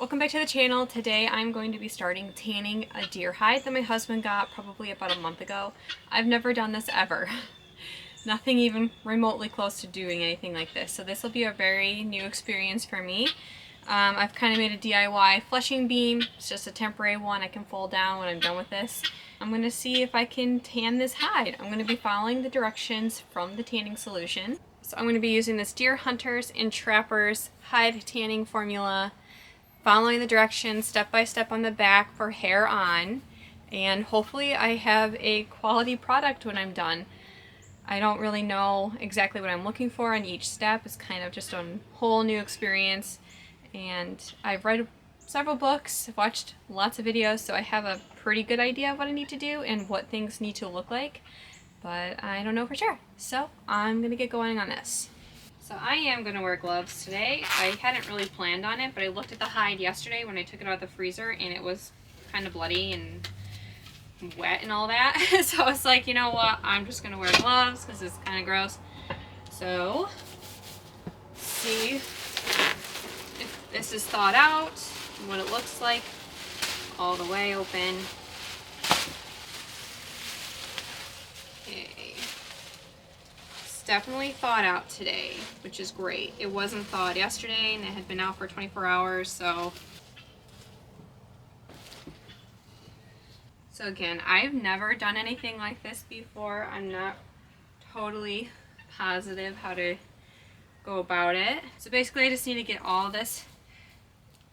Welcome back to the channel. Today I'm going to be starting tanning a deer hide that my husband got probably about a month ago. I've never done this ever. Nothing even remotely close to doing anything like this. So this will be a very new experience for me. I've kind of made a DIY fleshing beam. It's just a temporary one I can fold down when I'm done with this. I'm going to see if I can tan this hide. I'm going to be following the directions from the tanning solution. So I'm going to be using this Deer Hunters and Trappers hide tanning formula, following the directions step by step on the back for hair on, and hopefully I have a quality product when I'm done. I don't really know exactly what I'm looking for in each step. It's kind of just a whole new experience, and I've read several books, I've watched lots of videos, so I have a pretty good idea of what I need to do and what things need to look like, but I don't know for sure. So I'm gonna get going on this. So I am going to wear gloves today. I hadn't really planned on it, but I looked at the hide yesterday when I took it out of the freezer, and it was kind of bloody and wet and all that. So I was like, you know what, I'm just going to wear gloves because it's kind of gross. So, see if this is thawed out, what it looks like all the way open. Okay. Definitely thawed out today, which is great. It wasn't thawed yesterday and it had been out for 24 hours, so again, I've never done anything like this before. I'm not totally positive how to go about it. So basically I just need to get all this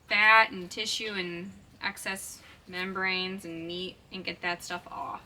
fat and tissue and excess membranes and meat and get that stuff off.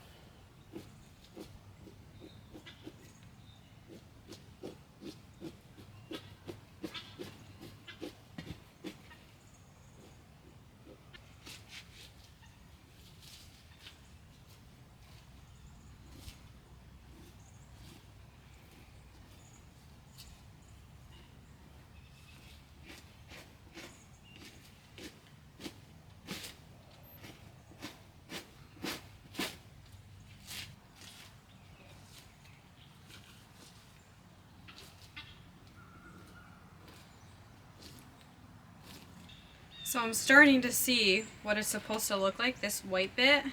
So I'm starting to see what it's supposed to look like, this white bit.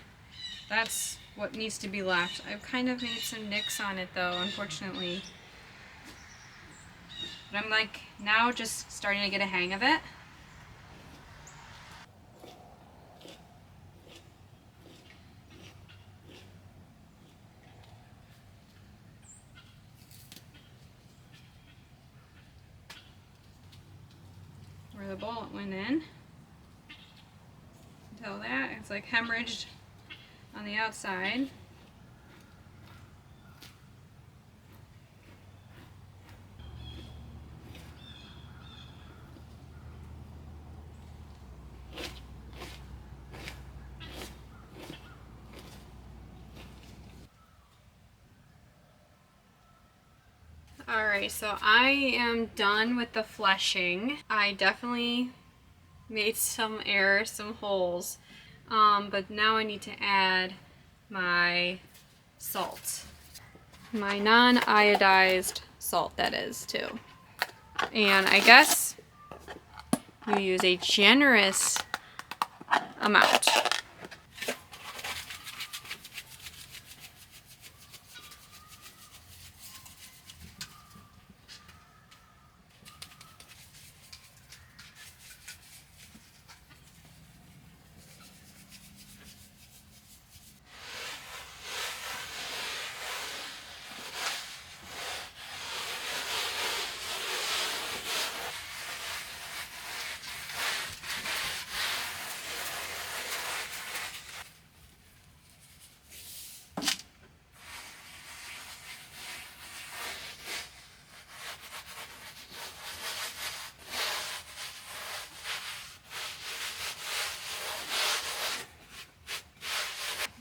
That's what needs to be left. I've kind of made some nicks on it though, unfortunately. But I'm like now just starting to get a hang of it. Where the bullet went in. Until that, it's like hemorrhaged on the outside. Alright, so I am done with the fleshing. I definitely made some errors, some holes, but now I need to add my salt. My non-iodized salt, that is, too. And I guess you use a generous amount.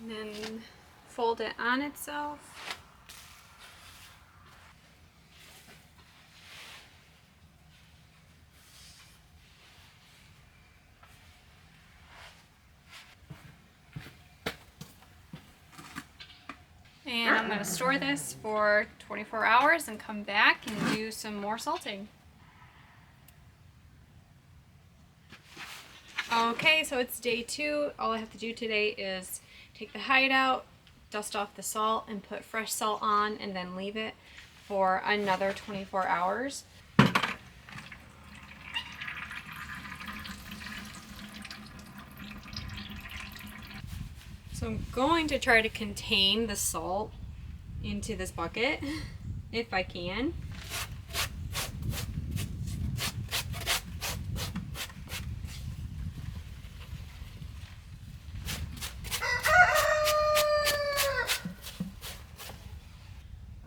And then fold it on itself. And I'm going to store this for 24 hours and come back and do some more salting. Okay, so it's day 2. All I have to do today is take the hide out, dust off the salt, and put fresh salt on, and then leave it for another 24 hours. So I'm going to try to contain the salt into this bucket if I can.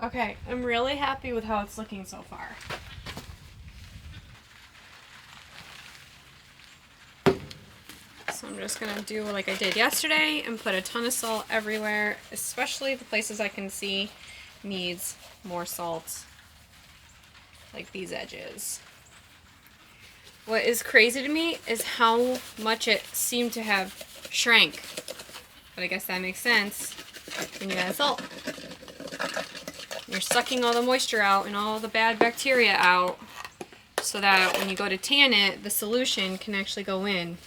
Okay, I'm really happy with how it's looking so far. So I'm just gonna do like I did yesterday and put a ton of salt everywhere, especially the places I can see needs more salt, like these edges. What is crazy to me is how much it seemed to have shrank. But I guess that makes sense when you add salt. You're sucking all the moisture out and all the bad bacteria out so that when you go to tan it, the solution can actually go in.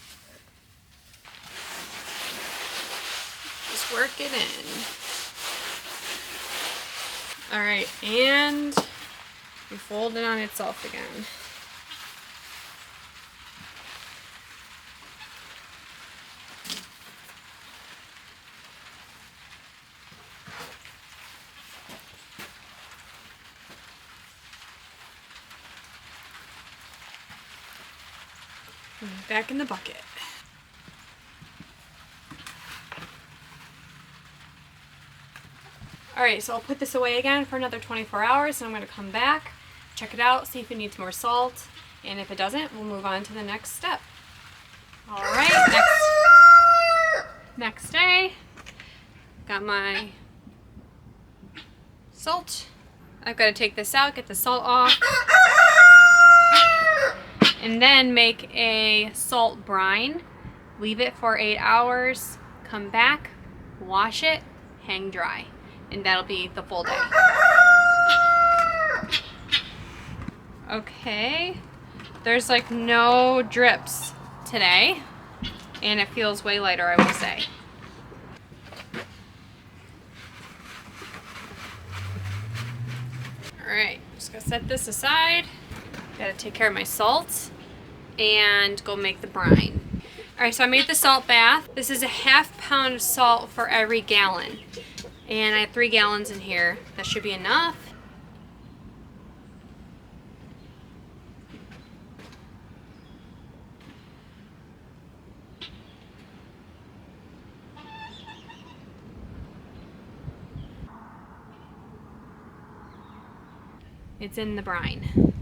Just work it in. Alright, and you fold it on itself again. Back in the bucket. Alright, so I'll put this away again for another 24 hours, and I'm going to come back, check it out, see if it needs more salt, and if it doesn't, we'll move on to the next step. Alright, next day, got my salt. I've got to take this out, get the salt off, and then make a salt brine, leave it for 8 hours, come back, wash it, hang dry, and that'll be the full day. Okay, there's like no drips today, and it feels way lighter, I will say. Alright, just gonna set this aside. Gotta take care of my salt and go make the brine. Alright, so I made the salt bath. This is a ½ pound of salt for every gallon. And I have 3 gallons in here. That should be enough. It's in the brine.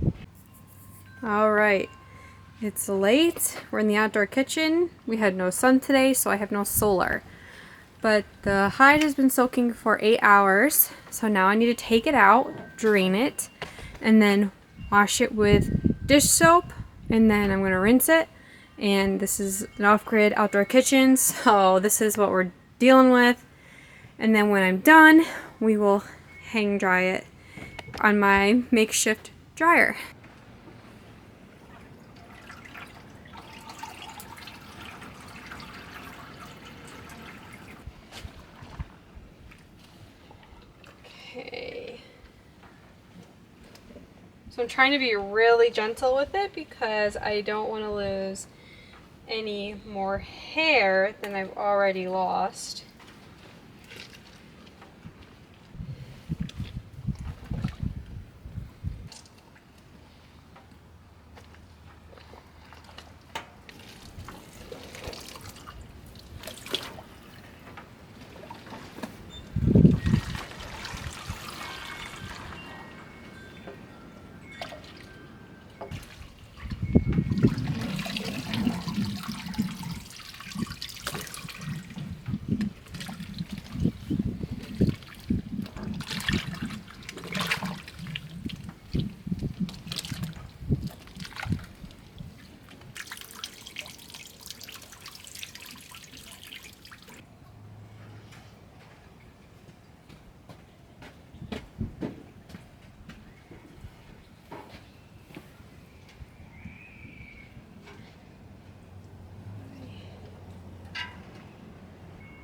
Alright, it's late. We're in the outdoor kitchen. We had no sun today, so I have no solar. But the hide has been soaking for 8 hours, so now I need to take it out, drain it, and then wash it with dish soap, and then I'm going to rinse it. And this is an off-grid outdoor kitchen, so this is what we're dealing with. And then when I'm done, we will hang dry it on my makeshift dryer. Okay. So I'm trying to be really gentle with it because I don't want to lose any more hair than I've already lost.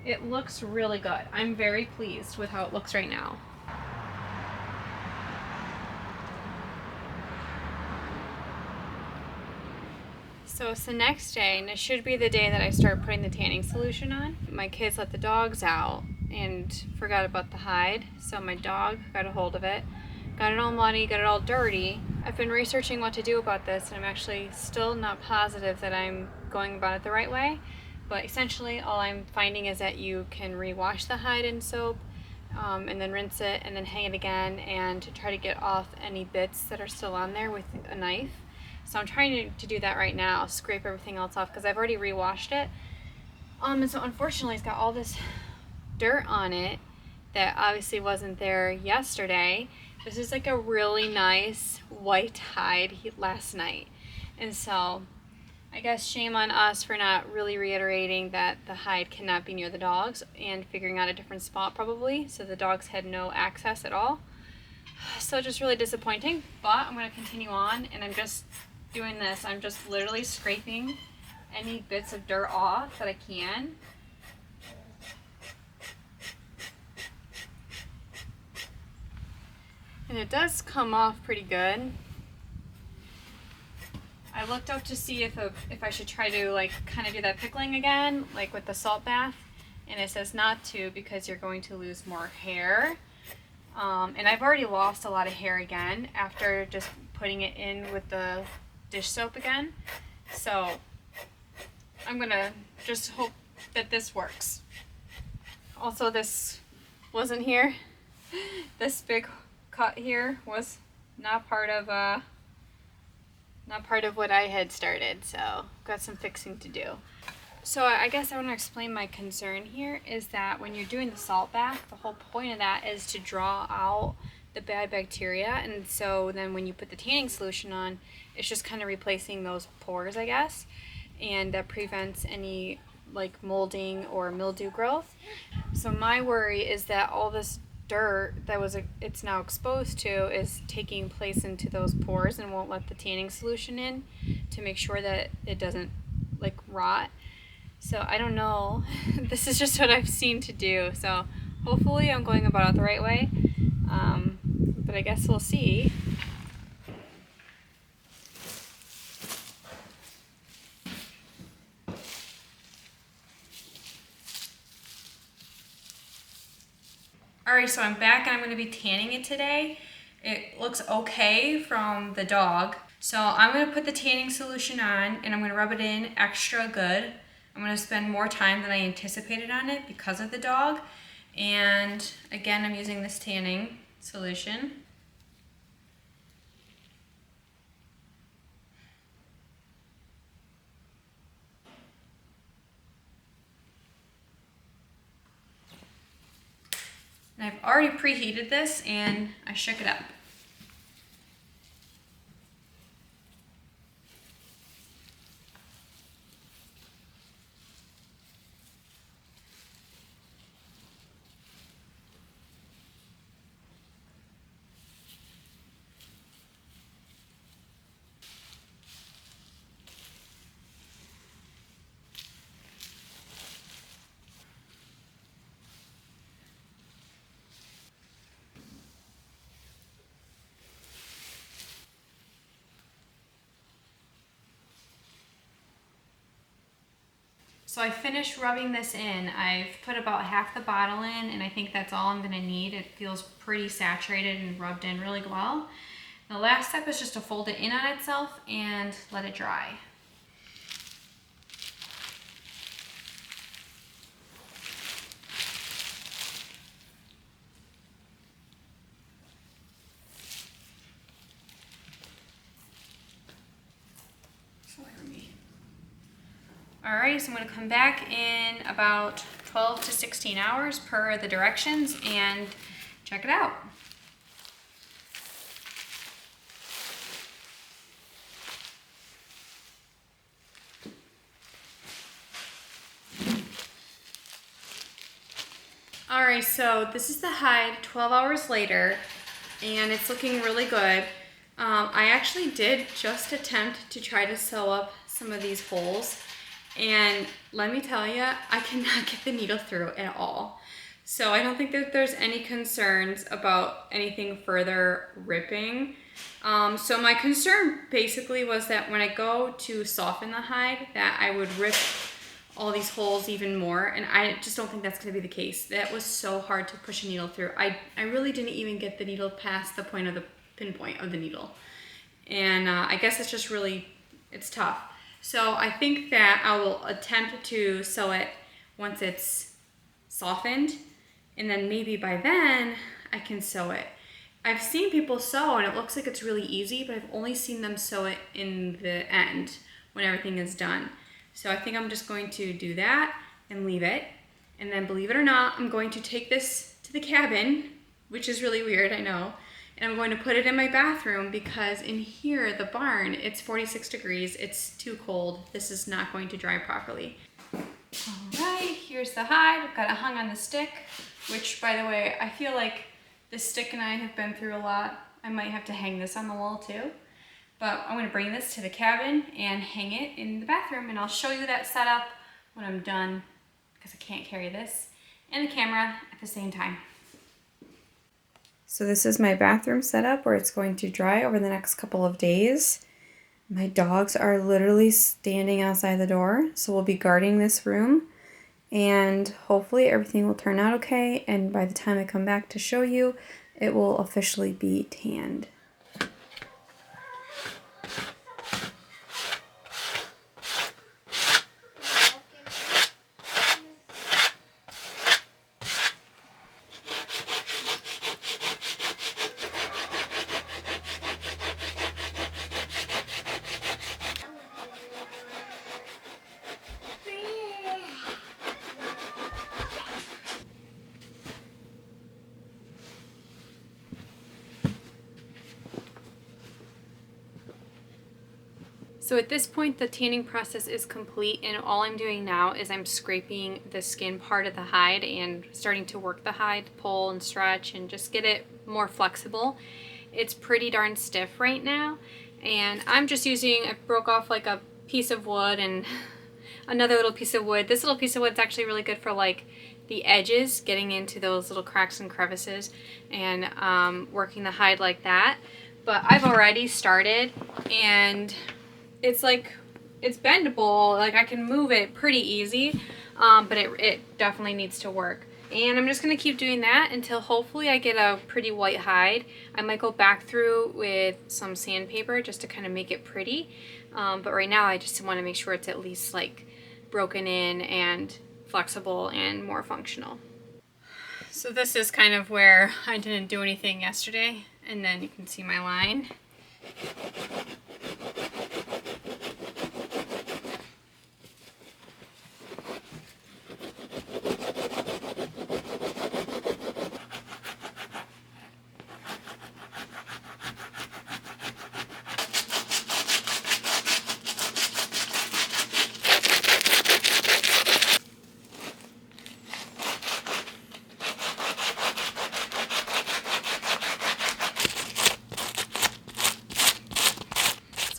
It looks really good. I'm very pleased with how it looks right now. So it's the next day, and it should be the day that I start putting the tanning solution on. My kids let the dogs out and forgot about the hide, so my dog got a hold of it, got it all muddy, got it all dirty. I've been researching what to do about this, and I'm actually still not positive that I'm going about it the right way. But essentially, all I'm finding is that you can rewash the hide in soap, and then rinse it, and then hang it again, and try to get off any bits that are still on there with a knife. So I'm trying to do that right now, scrape everything else off, because I've already rewashed it. And so unfortunately it's got all this dirt on it that obviously wasn't there yesterday. This is like a really nice white hide last night. And so I guess shame on us for not really reiterating that the hide cannot be near the dogs and figuring out a different spot probably, so the dogs had no access at all. So just really disappointing, but I'm going to continue on, and I'm just doing this. I'm just literally scraping any bits of dirt off that I can. And it does come off pretty good. I looked up to see if I should try to like kind of do that pickling again, like with the salt bath, and it says not to because you're going to lose more hair. And I've already lost a lot of hair again after just putting it in with the dish soap again. So I'm gonna just hope that this works. Also, this wasn't here. This big cut here was not part of what I had started, so got some fixing to do. So I guess I want to explain my concern here is that when you're doing the salt bath, the whole point of that is to draw out the bad bacteria, and so then when you put the tanning solution on, it's just kind of replacing those pores, I guess, and that prevents any like molding or mildew growth. So my worry is that all this dirt that it's now exposed to is taking place into those pores and won't let the tanning solution in to make sure that it doesn't like rot. So I don't know. This is just what I've seen to do. So hopefully I'm going about it the right way. But I guess we'll see. Alright, so I'm back and I'm going to be tanning it today. It looks okay from the dog. So I'm going to put the tanning solution on and I'm going to rub it in extra good. I'm going to spend more time than I anticipated on it because of the dog. And again, I'm using this tanning solution. And I've already preheated this and I shook it up. So I finished rubbing this in. I've put about half the bottle in and I think that's all I'm gonna need. It feels pretty saturated and rubbed in really well. The last step is just to fold it in on itself and let it dry. Alright, so I'm going to come back in about 12 to 16 hours per the directions and check it out. Alright, so this is the hide 12 hours later and it's looking really good. I actually did just attempt to try to sew up some of these holes And let me tell you, I cannot get the needle through at all. So I don't think that there's any concerns about anything further ripping. So my concern basically was that when I go to soften the hide, that I would rip all these holes even more, and I just don't think that's going to be the case. That was so hard to push a needle through. I really didn't even get the needle past the point of the pinpoint of the needle. And I guess it's just really, it's tough. So I think that I will attempt to sew it once it's softened, and then maybe by then I can sew it. I've seen people sew and it looks like it's really easy, but I've only seen them sew it in the end when everything is done. So I think I'm just going to do that and leave it. And then, believe it or not, I'm going to take this to the cabin, which is really weird, I know. And I'm going to put it in my bathroom because in here, the barn, it's 46 degrees. It's too cold. This is not going to dry properly. All right, here's the hide. I've got it hung on the stick, which, by the way, I feel like this stick and I have been through a lot. I might have to hang this on the wall too. But I'm gonna bring this to the cabin and hang it in the bathroom, and I'll show you that setup when I'm done because I can't carry this and the camera at the same time. So this is my bathroom setup where it's going to dry over the next couple of days. My dogs are literally standing outside the door, so we'll be guarding this room, and hopefully everything will turn out okay, and by the time I come back to show you, it will officially be tanned. So at this point, the tanning process is complete, and all I'm doing now is I'm scraping the skin part of the hide and starting to work the hide, pull and stretch, and just get it more flexible. It's pretty darn stiff right now, and I'm just using, I broke off like a piece of wood and another little piece of wood. This little piece of wood is actually really good for like the edges, getting into those little cracks and crevices, and working the hide like that. But I've already started, and it's like, it's bendable, like I can move it pretty easy, but it definitely needs to work. And I'm just going to keep doing that until hopefully I get a pretty white hide. I might go back through with some sandpaper just to kind of make it pretty, but right now I just want to make sure it's at least like broken in and flexible and more functional. So this is kind of where I didn't do anything yesterday, and then you can see my line.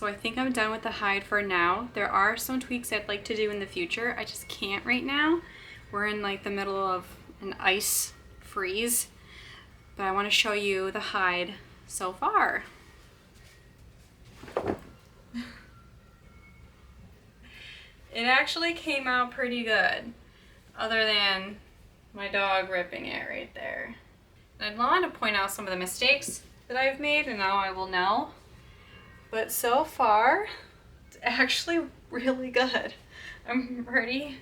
So I think I'm done with the hide for now. There are some tweaks I'd like to do in the future. I just can't right now. We're in like the middle of an ice freeze, but I want to show you the hide so far. It actually came out pretty good, other than my dog ripping it right there. And I'd want to point out some of the mistakes that I've made, and now I will know. But so far, it's actually really good. I'm pretty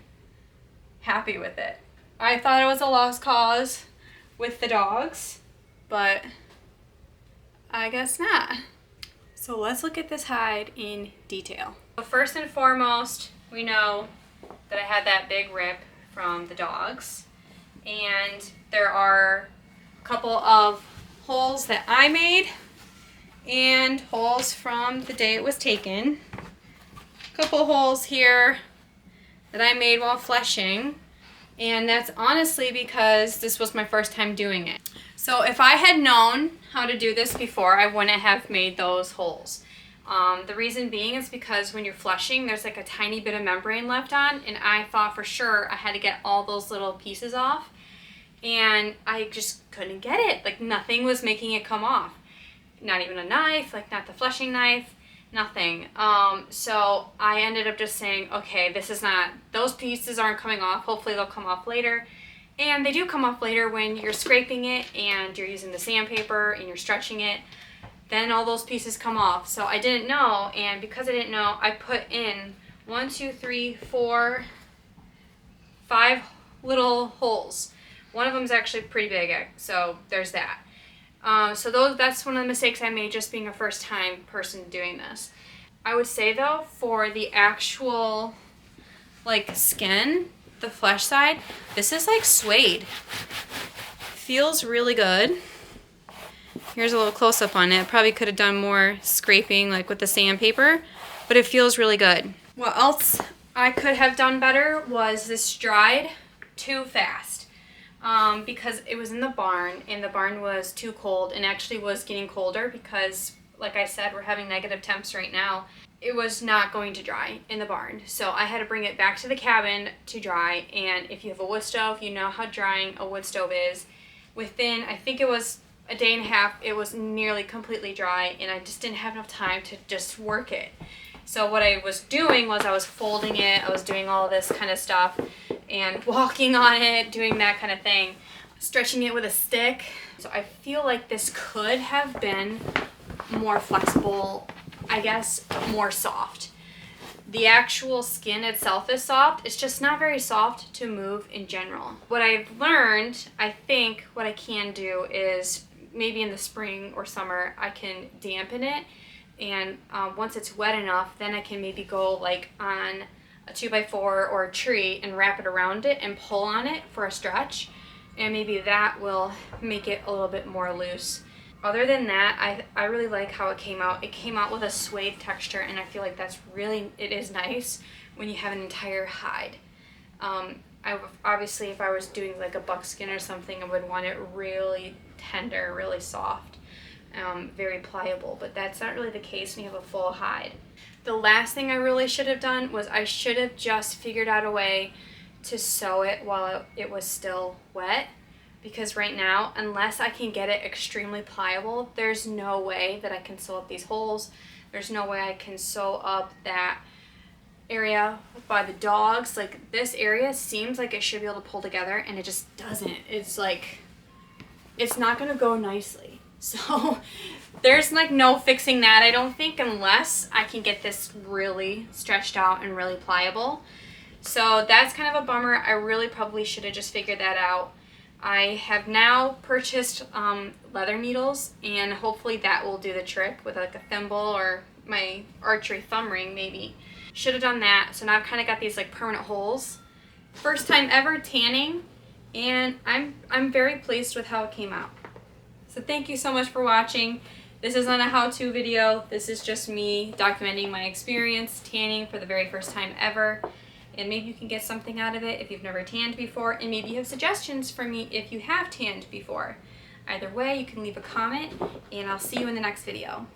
happy with it. I thought it was a lost cause with the dogs, but I guess not. So let's look at this hide in detail. So first and foremost, we know that I had that big rip from the dogs, and there are a couple of holes that I made and holes from the day it was taken. A couple holes here that I made while fleshing, and that's honestly because this was my first time doing it. So if I had known how to do this before, I wouldn't have made those holes. The reason being is because when you're flushing, there's like a tiny bit of membrane left on, and I thought for sure I had to get all those little pieces off, and I just couldn't get it. Like nothing was making it come off. Not even a knife, like not the flushing knife, nothing. So I ended up just saying, okay, this is not, those pieces aren't coming off. Hopefully they'll come off later. And they do come off later when you're scraping it and you're using the sandpaper and you're stretching it. Then all those pieces come off. So I didn't know, and because I didn't know, I put in 1, 2, 3, 4, 5 little holes. One of them is actually pretty big, so there's that. That's one of the mistakes I made just being a first time person doing this. I would say though, for the actual like skin, the flesh side, this is like suede. Feels really good. Here's a little close up on it. Probably could have done more scraping like with the sandpaper, but it feels really good. What else I could have done better was this dried too fast. Because it was in the barn and the barn was too cold, and actually was getting colder because, like I said, we're having negative temps right now. It was not going to dry in the barn, so I had to bring it back to the cabin to dry. And if you have a wood stove, you know how drying a wood stove is. Within, I think it was a day and a half, it was nearly completely dry, and I just didn't have enough time to just work it. So what I was doing was I was folding it, I was doing all this kind of stuff, and walking on it, doing that kind of thing, stretching it with a stick. So I feel like this could have been more flexible, I guess more soft. The actual skin itself is soft, it's just not very soft to move in general. What I've learned, I think what I can do is maybe in the spring or summer I can dampen it, and once it's wet enough, then I can maybe go like on a 2x4 or a tree and wrap it around it and pull on it for a stretch, and maybe that will make it a little bit more loose. Other than that, I really like how it came out. It came out with a suede texture, and I feel like that's really, it is nice when you have an entire hide. Obviously if I was doing like a buckskin or something, I would want it really tender, really soft, very pliable, but that's not really the case when you have a full hide. The last thing I really should have done was I should have just figured out a way to sew it while it was still wet, because right now, unless I can get it extremely pliable, there's no way that I can sew up these holes. There's no way I can sew up that area by the dogs. Like this area seems like it should be able to pull together, and it just doesn't. It's like, it's not gonna go nicely. So there's like no fixing that, I don't think, unless I can get this really stretched out and really pliable. So that's kind of a bummer. I really probably should have just figured that out. I have now purchased leather needles, and hopefully that will do the trick with like a thimble or my archery thumb ring maybe. Should have done that. So now I've kind of got these like permanent holes. First time ever tanning, and I'm very pleased with how it came out. So thank you so much for watching. This isn't a how-to video. This is just me documenting my experience tanning for the very first time ever. And maybe you can get something out of it if you've never tanned before, and maybe you have suggestions for me if you have tanned before. Either way, you can leave a comment, and I'll see you in the next video.